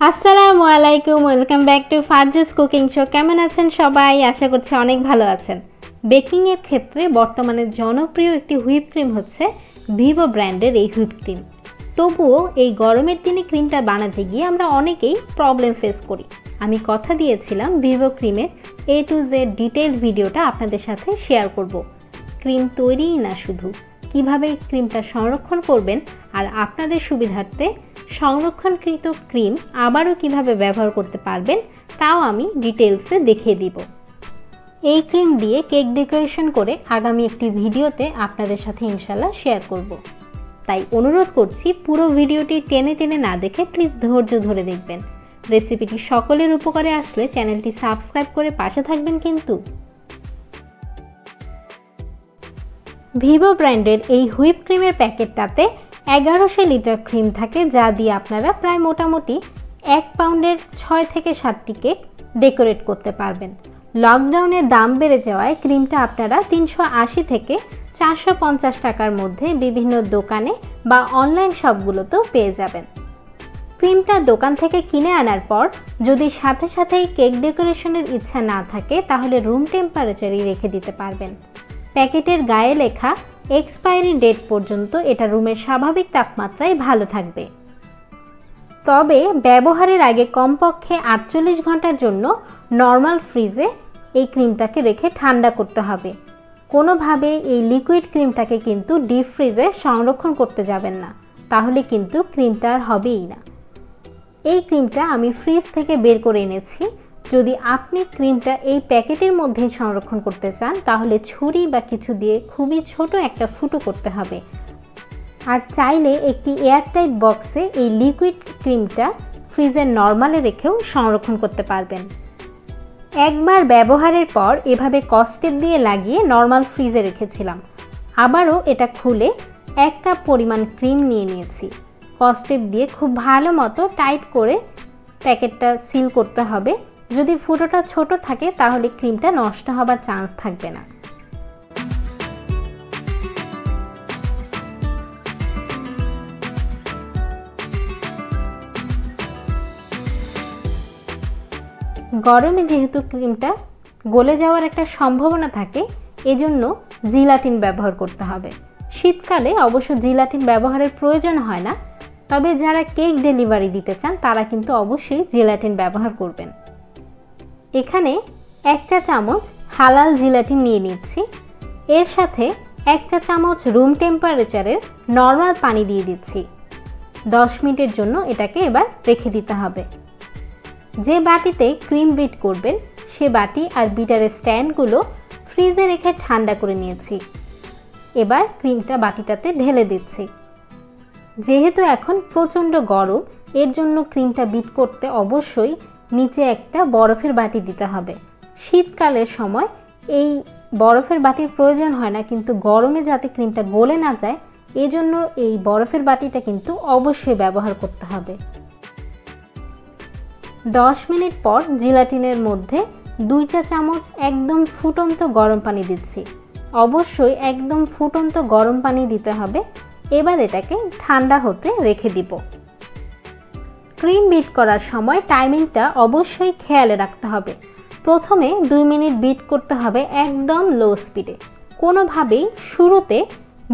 আসসালামু আলাইকুম, welcome back to Farzu's cooking show. কেমন আছেন সবাই? আশা করছি অনেক ভালো আছেন। বেকিংয়ের ক্ষেত্রে বর্তমানে জনপ্রিয় একটি হুইপ ক্রিম হচ্ছে ভিভো ব্র্যান্ডের এই হুইপ ক্রিম। তবুও এই গরমের দিনে ক্রিমটা বানাতে গিয়ে আমরা অনেকেই প্রবলেম ফেস করি। আমি কথা দিয়েছিলাম ভিভো ক্রিমের A to Z ডিটেইলড ভিডিওটা আপনাদের সাথে শেয়ার করব। ক্রিম তৈরিই না, শুধু কিভাবে ক্রিমটা সংরক্ষণ করবেন আর আপনাদের সুবিধার্থে সংরক্ষণকৃত ক্রিম আবারও কিভাবে ব্যবহার করতে পারবেন তাও আমি ডিটেলসে দেখিয়ে দিব। এই ক্রিম দিয়ে কেক ডেকোরেশন করে আগামী একটি ভিডিওতে আপনাদের সাথে ইনশাল্লাহ শেয়ার করব। তাই অনুরোধ করছি পুরো ভিডিওটি টেনে টেনে না দেখে প্লিজ ধৈর্য ধরে দেখবেন। রেসিপিটি সকলের উপকারে আসলে চ্যানেলটি সাবস্ক্রাইব করে পাশে থাকবেন কিন্তু। ভিভো ব্র্যান্ডের এই হুইপ ক্রিমের প্যাকেটটাতে 1100 লিটার ক্রিম থাকে, যা দিয়ে আপনারা প্রায় মোটামুটি 1 পাউন্ডের 6 থেকে 7টি কেক ডেকোরেট করতে পারবেন। লকডাউনের দাম বেড়ে যাওয়ায় ক্রিমটা আপনারা 380 থেকে 450 টাকার মধ্যে বিভিন্ন দোকানে বা অনলাইন শপগুলোতেও পেয়ে যাবেন। ক্রিমটা দোকান থেকে কিনে আনার পর যদি সাথে সাথেই কেক ডেকোরেশনের ইচ্ছা না থাকে তাহলে রুম টেম্পারেচারেই রেখে দিতে পারবেন। প্যাকেটের গায়ে লেখা এক্সপায়ারি ডেট পর্যন্ত এটা রুমের স্বাভাবিক তাপমাত্রায় ভালো থাকবে। তবে ব্যবহারের আগে কমপক্ষে 48 ঘন্টার জন্য নর্মাল ফ্রিজে এই ক্রিমটাকে রেখে ঠান্ডা করতে হবে। কোনোভাবে এই লিকুইড ক্রিমটাকে কিন্তু ডিপ ফ্রিজে সংরক্ষণ করতে যাবেন না, তাহলে কিন্তু ক্রিমটা আর হবেই না। এই ক্রিমটা আমি ফ্রিজ থেকে বের করে এনেছি। যদি আপনি ক্রিমটা এই প্যাকেটের মধ্যেই সংরক্ষণ করতে চান তাহলে ছুরি বা কিছু দিয়ে খুবই ছোট একটা ফুটো করতে হবে। আর চাইলে একটি এয়ারটাইট বক্সে এই লিকুইড ক্রিমটা ফ্রিজের নর্মালে রেখেও সংরক্ষণ করতে পারবেন। একবার ব্যবহারের পর এভাবে কস্টেপ দিয়ে লাগিয়ে নর্মাল ফ্রিজে রেখেছিলাম। আবারও এটা খুলে 1 কাপ পরিমাণ ক্রিম নিয়ে নিয়েছি। কস্টেপ দিয়ে খুব ভালো মতো টাইট করে প্যাকেটটা সিল করতে হবে। যদি ফুটোটা ছোট থাকে তাহলে ক্রিমটা নষ্ট হবার চান্স থাকবে না। গরমে যেহেতু ক্রিমটা গলে যাওয়ার একটা সম্ভাবনা থাকে, এজন্য জিলাটিন ব্যবহার করতে হবে। শীতকালে অবশ্য জিলাটিন ব্যবহারের প্রয়োজন হয় না, তবে যারা কেক ডেলিভারি দিতে চান তারা কিন্তু অবশ্যই জিলাটিন ব্যবহার করবেন। এখানে 1 চা চামচ হালাল জিলাটিন নিয়ে নিচ্ছি। এর সাথে 1 চা চামচ রুম টেম্পারেচারের নর্মাল পানি দিয়ে দিচ্ছি। 10 মিনিটের জন্য এটাকে এবার রেখে দিতে হবে। যে বাটিতে ক্রিম বিট করবেন সে বাটি আর বিটারের স্ট্যান্ডগুলো ফ্রিজে রেখে ঠান্ডা করে নিয়েছি। এবার ক্রিমটা বাটিটাতে ঢেলে দিচ্ছি। যেহেতু এখন প্রচণ্ড গরম, এর জন্য ক্রিমটা বিট করতে অবশ্যই নিচে একটা বরফের বাটি দিতে হবে। শীতকালের সময় এই বরফের বাটির প্রয়োজন হয় না, কিন্তু গরমে যাতে ক্রিমটা গলে না যায় এজন্য এই বরফের বাটিটা কিন্তু অবশ্যই ব্যবহার করতে হবে। 10 মিনিট পর জিলাটিনের মধ্যে 2 চা চামচ একদম ফুটন্ত গরম পানি দিচ্ছি। অবশ্যই একদম ফুটন্ত গরম পানি দিতে হবে। এবার এটাকে ঠান্ডা হতে রেখে দিব। ক্রিম বিট করার সময় টাইমিংটা অবশ্যই খেয়ালে রাখতে হবে। প্রথমে 2 মিনিট বিট করতে হবে একদম লো স্পিডে। কোনোভাবেই শুরুতে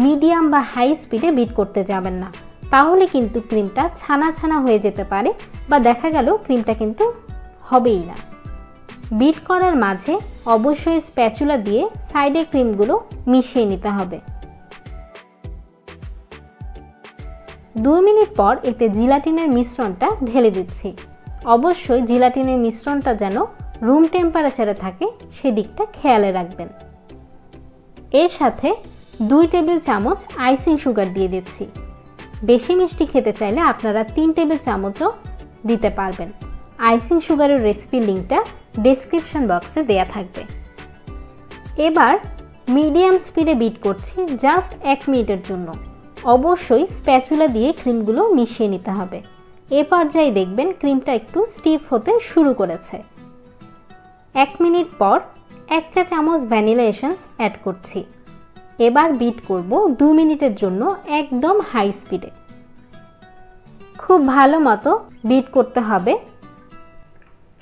মিডিয়াম বা হাই স্পিডে বিট করতে যাবেন না, তাহলে কিন্তু ক্রিমটা ছানা ছানা হয়ে যেতে পারে বা দেখা গেল ক্রিমটা কিন্তু হবেই না। বিট করার মাঝে অবশ্যই স্প্যাচুলা দিয়ে সাইডে ক্রিমগুলো মিশিয়ে নিতে হবে। 2 মিনিট পর এতে জিলাটিনের মিশ্রণটা ঢেলে দিচ্ছি। অবশ্যই জিলাটিনের মিশ্রণটা যেন রুম টেম্পারেচারে থাকে সেদিকটা খেয়ালে রাখবেন। এর সাথে 2 টেবিল চামচ আইসিং সুগার দিয়ে দিচ্ছি। বেশি মিষ্টি খেতে চাইলে আপনারা 3 টেবিল চামচও দিতে পারবেন। আইসিং সুগারের রেসিপি লিঙ্কটা ডেসক্রিপশন বক্সে দেয়া থাকবে। এবার মিডিয়াম স্পিডে বিট করছি জাস্ট 1 মিনিটের জন্য। অবশ্যই স্প্যাচুলা দিয়ে ক্রিমগুলো মিশিয়ে নিতে হবে। এ পর্যায়ে দেখবেন ক্রিমটা একটু স্টিফ হতে শুরু করেছে। 1 মিনিট পর 1 চা চামচ ভ্যানিলা এসেন্স অ্যাড করছি। এবার বিট করব 2 মিনিটের জন্য একদম হাই স্পিডে। খুব ভালো মতো বিট করতে হবে।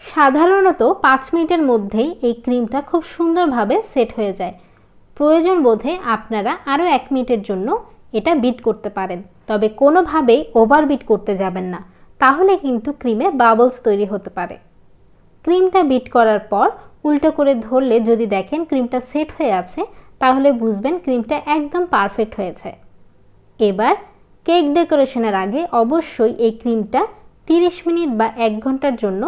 সাধারণত 5 মিনিটের মধ্যেই এই ক্রিমটা খুব সুন্দরভাবে সেট হয়ে যায়। প্রয়োজন বোধে আপনারা আরও 1 মিনিটের জন্য এটা বিট করতে পারেন, তবে কোনোভাবেই ওভার বিট করতে যাবেন না, তাহলে কিন্তু ক্রিমে বাবলস তৈরি হতে পারে। ক্রিমটা বিট করার পর উল্টো করে ধরলে যদি দেখেন ক্রিমটা সেট হয়ে আছে, তাহলে বুঝবেন ক্রিমটা একদম পারফেক্ট হয়েছে। এবার কেক ডেকোরেশনের আগে অবশ্যই এই ক্রিমটা 30 মিনিট বা 1 ঘন্টার জন্য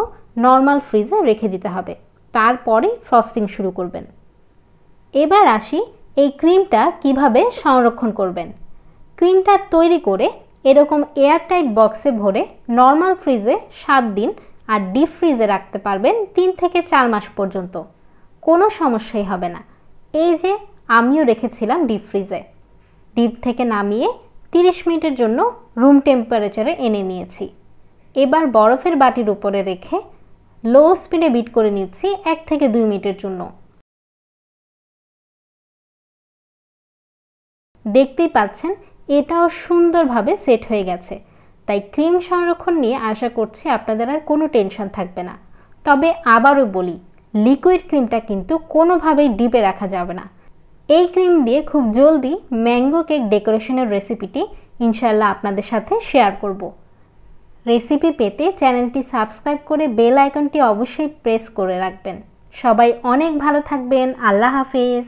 নর্মাল ফ্রিজে রেখে দিতে হবে, তারপরে ফ্রস্টিং শুরু করবেন। এবার আসি এই ক্রিমটা কিভাবে সংরক্ষণ করবেন। ক্রিমটা তৈরি করে এরকম এয়ারটাইট বক্সে ভরে নর্মাল ফ্রিজে 7 দিন আর ডিপ ফ্রিজে রাখতে পারবেন 3 থেকে 4 মাস পর্যন্ত, কোনো সমস্যাই হবে না। এই যে আমিও রেখেছিলাম ডিপ ফ্রিজে, ডিপ থেকে নামিয়ে 30 মিনিটের জন্য রুম টেম্পারেচারে এনে নিয়েছি। এবার বরফের বাটির উপরে রেখে লো স্পিডে বিট করে নিচ্ছি 1 থেকে 2 মিনিটের জন্য। দেখতেই পাচ্ছেন এটাও সুন্দরভাবে সেট হয়ে গেছে, তাই ক্রিম সংরক্ষণ নিয়ে আশা করছি আপনাদের আর কোনো টেনশন থাকবে না। তবে আবারও বলি, লিকুইড ক্রিমটা কিন্তু কোনোভাবেই ডিপে রাখা যাবে না। এই ক্রিম দিয়ে খুব জলদি ম্যাঙ্গো কেক ডেকোরেশনের রেসিপিটি ইনশাল্লাহ আপনাদের সাথে শেয়ার করব। রেসিপি পেতে চ্যানেলটি সাবস্ক্রাইব করে বেল আইকনটি অবশ্যই প্রেস করে রাখবেন। সবাই অনেক ভালো থাকবেন। আল্লাহ হাফেজ।